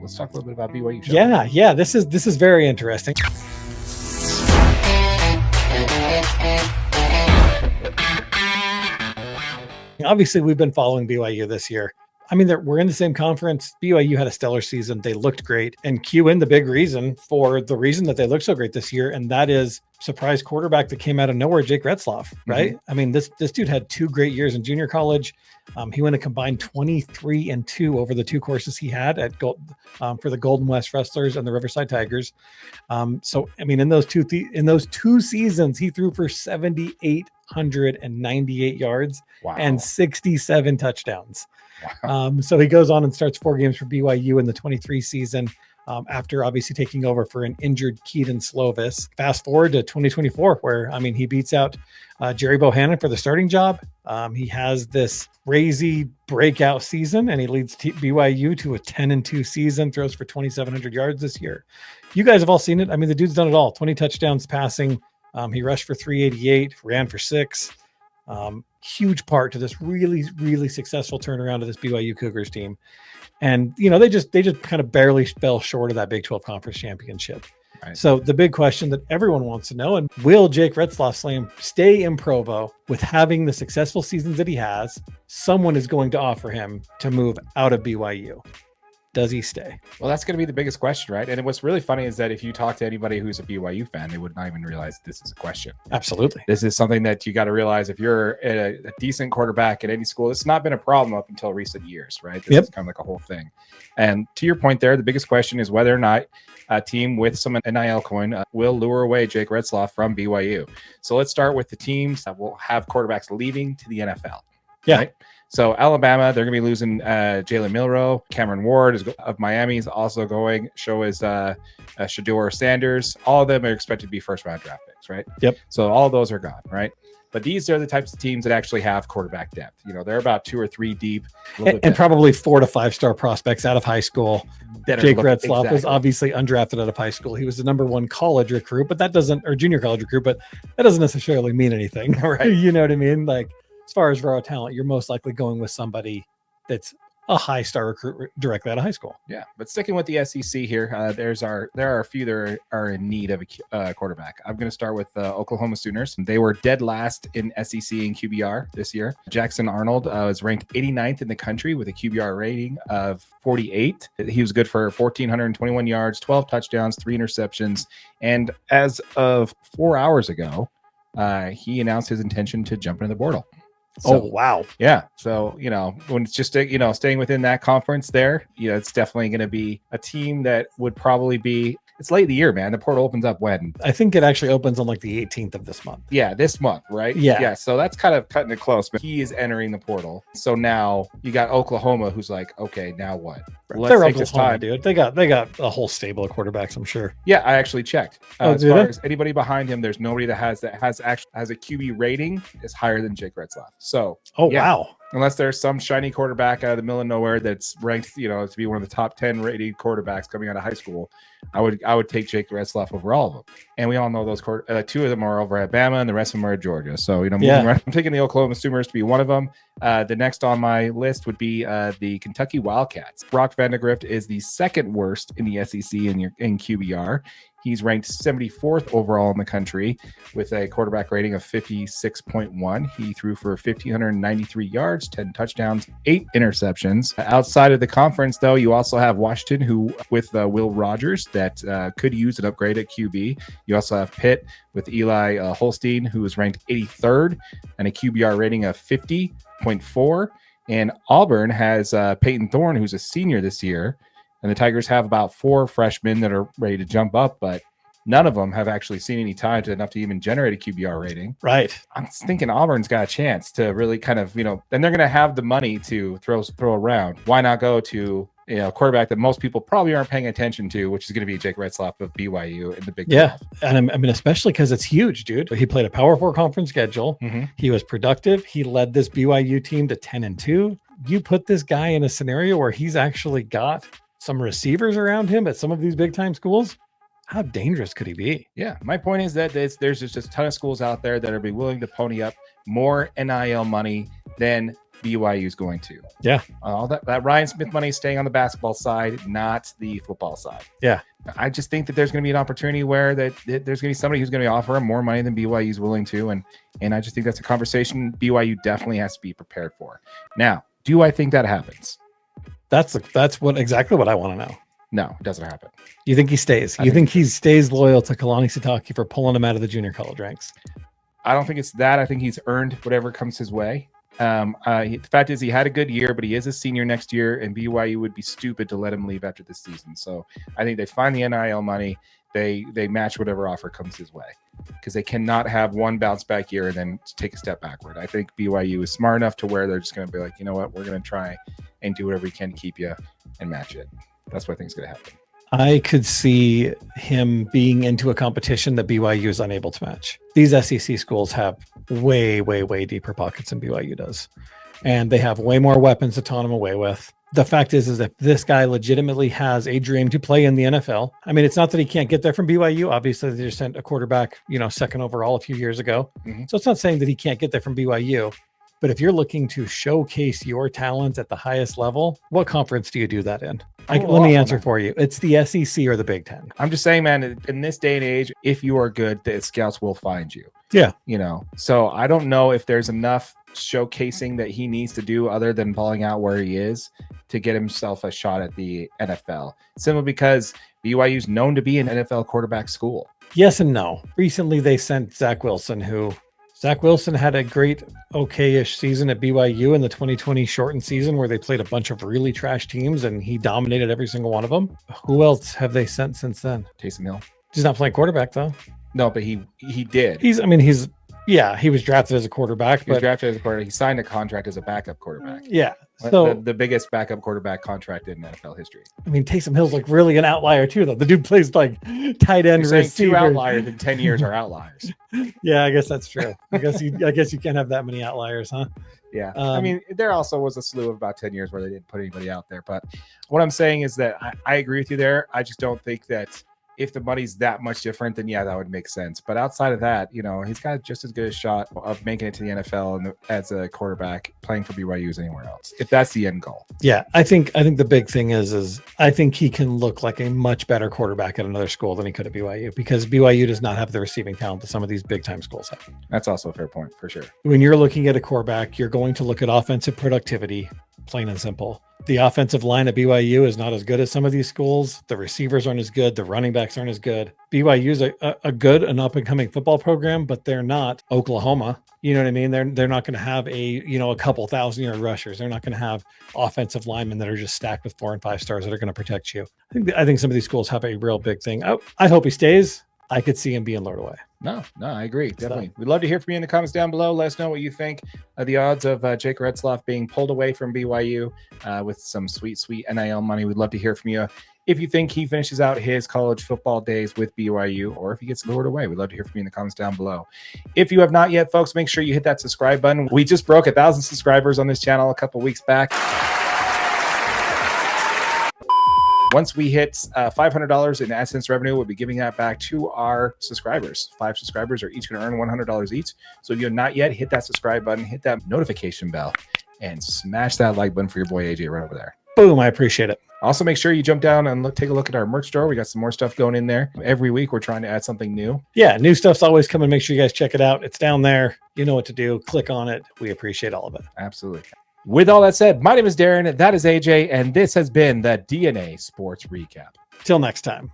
Let's talk a little bit about BYU. Yeah. This is very interesting. Obviously, we've been following BYU this year. I mean, we're in the same conference. BYU had a stellar season. They looked great. And cue in the big reason for the reason that they look so great this year, and that is surprise quarterback that came out of nowhere, Jake Retzlaff, right? I mean, this dude had 2 great years in junior college. He went a combined 23-2 over the 2 courses he had at for the Golden West Wrestlers and the Riverside Tigers. So, I mean, in those two seasons, he threw for 7,898 yards and 67 touchdowns. So he goes on and starts 4 games for BYU in the 23 season after obviously taking over for an injured Keaton Slovis. Fast forward to 2024, where, I mean, he beats out Jerry Bohannon for the starting job. He has this crazy breakout season, and he leads BYU to a 10-2 season, throws for 2,700 yards this year. You guys have all seen it. I mean, the dude's done it all. 20 touchdowns passing. He rushed for 388, ran for 6. Huge part to this really, really successful turnaround of this BYU Cougars team. And, you know, they just kind of barely fell short of that Big 12 conference championship. Right. So the big question that everyone wants to know, and will Jake Retzlaff stay in Provo with having the successful seasons that he has? Someone is going to offer him to move out of BYU. Does he stay? Well, that's going to be the biggest question, right? And what's really funny is that if you talk to anybody who's a BYU fan, they would not even realize this is a question. Absolutely. This is something that you got to realize if you're a decent quarterback at any school. It's not been a problem up until recent years, right? This is kind of like a whole thing. And to your point there, the biggest question is whether or not a team with some NIL coin will lure away Jake Retzlaff from BYU. So let's start with the teams that will have quarterbacks leaving to the NFL. Yeah. Right? So Alabama, they're going to be losing Jalen Milroe. Cameron Ward of Miami is also going. So is Shedeur Sanders. All of them are expected to be first-round draft picks, right? Yep. So all of those are gone, right? But these are the types of teams that actually have quarterback depth. You know, they're about 2 or 3 deep. And probably 4 to 5 star prospects out of high school. Jake Retzlaff was obviously undrafted out of high school. He was the number 1 college recruit, but or junior college recruit, but that doesn't necessarily mean anything, right? You know what I mean? Like, as far as raw talent, you're most likely going with somebody that's a high star recruit directly out of high school. Yeah, but sticking with the SEC here, there are a few that are in need of a quarterback. I'm going to start with Oklahoma Sooners. They were dead last in SEC and QBR this year. Jackson Arnold was ranked 89th in the country with a QBR rating of 48. He was good for 1,421 yards, 12 touchdowns, 3 interceptions, and as of 4 hours ago, he announced his intention to jump into the portal. So, oh, wow. Yeah. So, you know, when it's just, you know, staying within that conference there, you know, it's definitely going to be a team that would probably be, it's late in the year, man. The portal opens up when? I think it actually opens on like the 18th of this month. Yeah, this month, right? Yeah. So that's kind of cutting it close, but he is entering the portal. So now you got Oklahoma who's like, okay, now what? They're Oklahoma, dude. They got a whole stable of quarterbacks, I'm sure. Yeah, I actually checked. As far as anybody behind him, there's nobody that has a QB rating is higher than Jake Retzlaff. So, wow. Unless there's some shiny quarterback out of the middle of nowhere that's ranked, you know, to be one of the top 10 rated quarterbacks coming out of high school, I would take Jake Retzlaff over all of them. And we all know those 2 of them are over at Bama, and the rest of them are at Georgia. So, you know, I'm taking the Oklahoma Sooners to be one of them. The next on my list would be the Kentucky Wildcats. Brock Vandegrift is the 2nd worst in the SEC in QBR. He's ranked 74th overall in the country with a quarterback rating of 56.1. He threw for 1,593 yards, 10 touchdowns, 8 interceptions. Outside of the conference, though, you also have Washington, who with Will Rogers, that could use an upgrade at QB. You also have Pitt with Eli Holstein, who is ranked 83rd and a QBR rating of 50.4. And Auburn has Peyton Thorne, who's a senior this year. And the Tigers have about 4 freshmen that are ready to jump up, but none of them have actually seen any time enough to even generate a QBR rating. Right. I'm thinking Auburn's got a chance to really kind of, you know, and they're going to have the money to throw around. Why not go to, you know, a quarterback that most people probably aren't paying attention to, which is going to be Jake Retzlaff of BYU in the Big 12. And I mean, especially because it's huge, dude. He played a Power 4 conference schedule. Mm-hmm. He was productive. He led this BYU team to 10-2. You put this guy in a scenario where he's actually got some receivers around him at some of these big time schools, how dangerous could he be? Yeah. My point is that there's just a ton of schools out there that are be willing to pony up more NIL money than BYU is going to. Yeah. All that Ryan Smith money is staying on the basketball side, not the football side. Yeah. I just think that there's going to be an opportunity where there's going to be somebody who's going to offer him more money than BYU is willing to. And I just think that's a conversation BYU definitely has to be prepared for. Now, do I think that happens? That's exactly what I want to know. No, it doesn't happen. You think he stays? You think he stays loyal to Kalani Sitake for pulling him out of the junior college ranks? I don't think it's that. I think he's earned whatever comes his way. The fact is he had a good year, but he is a senior next year, and BYU would be stupid to let him leave after this season. So I think they find the NIL money. They match whatever offer comes his way, because they cannot have one bounce back year and then take a step backward. I think BYU is smart enough to where they're just going to be like, you know what, we're going to try and do whatever we can to keep you and match it. That's what I think is going to happen. I could see him being into a competition that BYU is unable to match. These SEC schools have way, way, way deeper pockets than BYU does. And they have way more weapons to ton him away with. The fact is if this guy legitimately has a dream to play in the NFL, I mean, it's not that he can't get there from BYU. Obviously, they just sent a quarterback, second overall a few years ago. Mm-hmm. So it's not saying that he can't get there from BYU. But if you're looking to showcase your talents at the highest level, what conference do you do that in? Let me answer for you. It's the SEC or the Big Ten. I'm just saying, man, in this day and age, if you are good, the scouts will find you. Yeah. So I don't know if there's enough showcasing that he needs to do other than balling out where he is to get himself a shot at the NFL. Simply because BYU is known to be an NFL quarterback school. Yes and no. Recently, they sent Zach Wilson had a great, okay-ish season at BYU in the 2020 shortened season where they played a bunch of really trash teams and he dominated every single one of them. Who else have they sent since then? Taysom Hill. He's not playing quarterback though. No, but he did. He was drafted as a quarterback. He signed a contract as a backup quarterback. Yeah. So the biggest backup quarterback contract in NFL history. I mean, Taysom Hill's like really an outlier too, though. The dude plays like tight end receiver. 2 outliers in 10 years are outliers. Yeah, I guess that's true. I guess you can't have that many outliers, huh? Yeah. I mean, there also was a slew of about 10 years where they didn't put anybody out there. But what I'm saying is that I agree with you there. I just don't think that if the money's that much different, then yeah, that would make sense. But outside of that, he's got just as good a shot of making it to the NFL as a quarterback playing for BYU as anywhere else, if that's the end goal. Yeah, I think the big thing is I think he can look like a much better quarterback at another school than he could at BYU, because BYU does not have the receiving talent that some of these big time schools have. That's also a fair point for sure. When you're looking at a quarterback, you're going to look at offensive productivity, plain and simple. The offensive line at BYU is not as good as some of these schools. The receivers aren't as good. The running backs aren't as good. BYU is a good and up and coming football program, but they're not Oklahoma. You know what I mean? They're not going to have a couple 1,000-yard rushers. They're not going to have offensive linemen that are just stacked with 4 and 5 stars that are going to protect you. I think some of these schools have a real big thing. I hope he stays. I could see him being lured away. No, I agree. Definitely. So, we'd love to hear from you in the comments down below. Let us know what you think of the odds of Jake Retzlaff being pulled away from BYU with some sweet, sweet NIL money. We'd love to hear from you. If you think he finishes out his college football days with BYU, or if he gets lured away, we'd love to hear from you in the comments down below. If you have not yet, folks, make sure you hit that subscribe button. We just broke 1,000 subscribers on this channel a couple weeks back. Once we hit $500 in AdSense revenue, we'll be giving that back to our subscribers. 5 subscribers are each going to earn $100 each. So if you have not yet, hit that subscribe button, hit that notification bell, and smash that like button for your boy AJ right over there. Boom, I appreciate it. Also, make sure you jump down and take a look at our merch store. We got some more stuff going in there. Every week, we're trying to add something new. Yeah, new stuff's always coming. Make sure you guys check it out. It's down there. You know what to do. Click on it. We appreciate all of it. Absolutely. With all that said, my name is Darren. That is AJ, and this has been the DNA Sports Recap. Till next time.